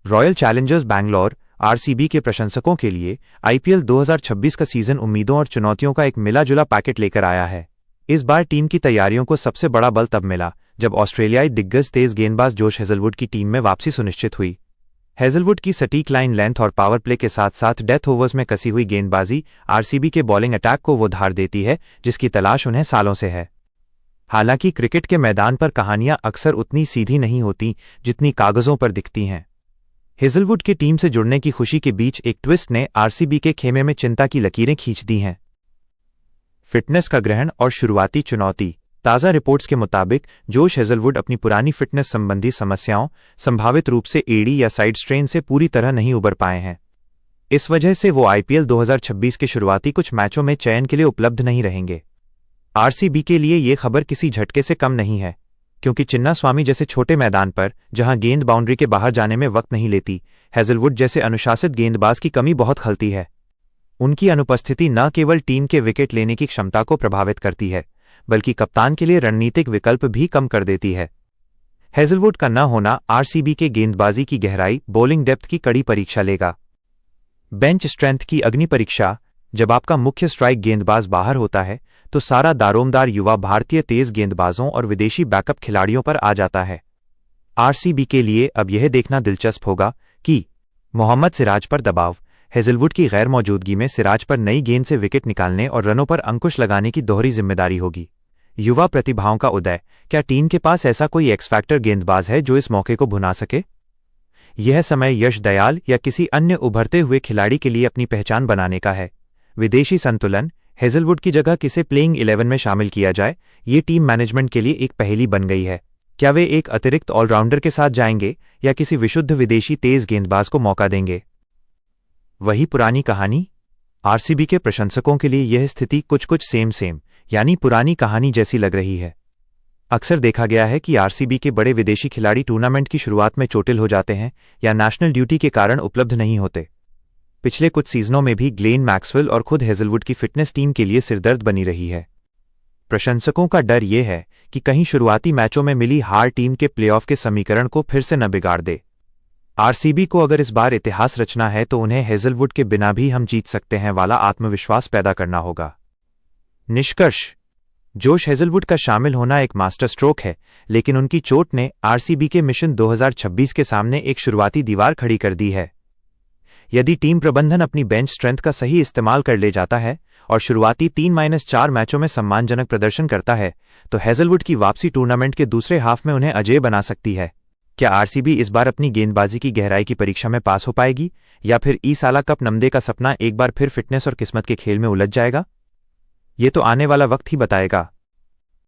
Royal Challengers Bangalore RCB के प्रशंसकों के लिए आईपीएल 2026 का सीजन उम्मीदों और चुनौतियों का एक मिला-जुला पैकेट लेकर आया है। इस बार टीम की तैयारियों को सबसे बड़ा बल तब मिला जब ऑस्ट्रेलियाई दिग्गज तेज गेंदबाज जोश हेजलवुड की टीम में वापसी सुनिश्चित हुई। हेजलवुड की सटीक लाइन लेंथ और पावर प्ले के साथ साथ डेथ ओवर्स में कसी हुई गेंदबाजी आरसीबी के बॉलिंग अटैक को वो धार देती है जिसकी तलाश उन्हें सालों से है। हालांकि क्रिकेट के मैदान पर कहानियां अक्सर उतनी सीधी नहीं होती जितनी कागजों पर दिखती हैं। हेजलवुड की टीम से जुड़ने की खुशी के बीच एक ट्विस्ट ने आरसीबी के खेमे में चिंता की लकीरें खींच दी हैं। फिटनेस का ग्रहण और शुरुआती चुनौती। ताज़ा रिपोर्ट्स के मुताबिक जोश हेजलवुड अपनी पुरानी फिटनेस संबंधी समस्याओं, संभावित रूप से एडी या साइड स्ट्रेन से पूरी तरह नहीं उबर पाए हैं। इस वजह से वो आईपीएल 2026 के शुरुआती कुछ मैचों में चयन के लिए उपलब्ध नहीं रहेंगे। आरसीबी के लिए ये खबर किसी झटके से कम नहीं है, क्योंकि चिन्नास्वामी जैसे छोटे मैदान पर जहां गेंद बाउंड्री के बाहर जाने में वक्त नहीं लेती, हेजलवुड जैसे अनुशासित गेंदबाज की कमी बहुत खलती है। उनकी अनुपस्थिति न केवल टीम के विकेट लेने की क्षमता को प्रभावित करती है, बल्कि कप्तान के लिए रणनीतिक विकल्प भी कम कर देती है। हेजलवुड का न होना आरसीबी के गेंदबाजी की गहराई, बॉलिंग डेप्थ की कड़ी परीक्षा लेगा। बेंच स्ट्रेंथ की अग्नि परीक्षा। जब आपका मुख्य स्ट्राइक गेंदबाज बाहर होता है तो सारा दारोमदार युवा भारतीय तेज गेंदबाजों और विदेशी बैकअप खिलाड़ियों पर आ जाता है। आरसीबी के लिए अब यह देखना दिलचस्प होगा कि मोहम्मद सिराज पर दबाव। हेजलवुड की गैर मौजूदगी में सिराज पर नई गेंद से विकेट निकालने और रनों पर अंकुश लगाने की दोहरी जिम्मेदारी होगी। युवा प्रतिभाओं का उदय। क्या टीम के पास ऐसा कोई एक्स फैक्टर गेंदबाज है जो इस मौके को भुना सके? यह समय यश दयाल या किसी अन्य उभरते हुए खिलाड़ी के लिए अपनी पहचान बनाने का है। विदेशी संतुलन। हेजलवुड की जगह किसे प्लेइंग 11 में शामिल किया जाए, ये टीम मैनेजमेंट के लिए एक पहेली बन गई है। क्या वे एक अतिरिक्त ऑलराउंडर के साथ जाएंगे या किसी विशुद्ध विदेशी तेज गेंदबाज को मौका देंगे? वही पुरानी कहानी। आरसीबी के प्रशंसकों के लिए यह स्थिति कुछ सेम यानी पुरानी कहानी जैसी लग रही है। अक्सर देखा गया है कि आरसीबी के बड़े विदेशी खिलाड़ी टूर्नामेंट की शुरुआत में चोटिल हो जाते हैं या नेशनल ड्यूटी के कारण उपलब्ध नहीं होते। पिछले कुछ सीजनों में भी ग्लेन मैक्सवेल और खुद हेजलवुड की फिटनेस टीम के लिए सिरदर्द बनी रही है। प्रशंसकों का डर यह है कि कहीं शुरुआती मैचों में मिली हार टीम के प्लेऑफ के समीकरण को फिर से न बिगाड़ दे। आरसीबी को अगर इस बार इतिहास रचना है तो उन्हें हेजलवुड के बिना भी हम जीत सकते हैं वाला आत्मविश्वास पैदा करना होगा। निष्कर्ष। जोश हेजलवुड का शामिल होना एक मास्टर स्ट्रोक है, लेकिन उनकी चोट ने आरसीबी के मिशन 2026 के सामने एक शुरुआती दीवार खड़ी कर दी है। यदि टीम प्रबंधन अपनी बेंच स्ट्रेंथ का सही इस्तेमाल कर ले जाता है और शुरुआती 3-4 मैचों में सम्मानजनक प्रदर्शन करता है तो हेजलवुड की वापसी टूर्नामेंट के दूसरे हाफ में उन्हें अजेय बना सकती है। क्या आरसीबी इस बार अपनी गेंदबाजी की गहराई की परीक्षा में पास हो पाएगी या फिर ईसाला कप नमदे का सपना एक बार फिर फिटनेस और किस्मत के खेल में उलझ जाएगा? ये तो आने वाला वक्त ही बताएगा।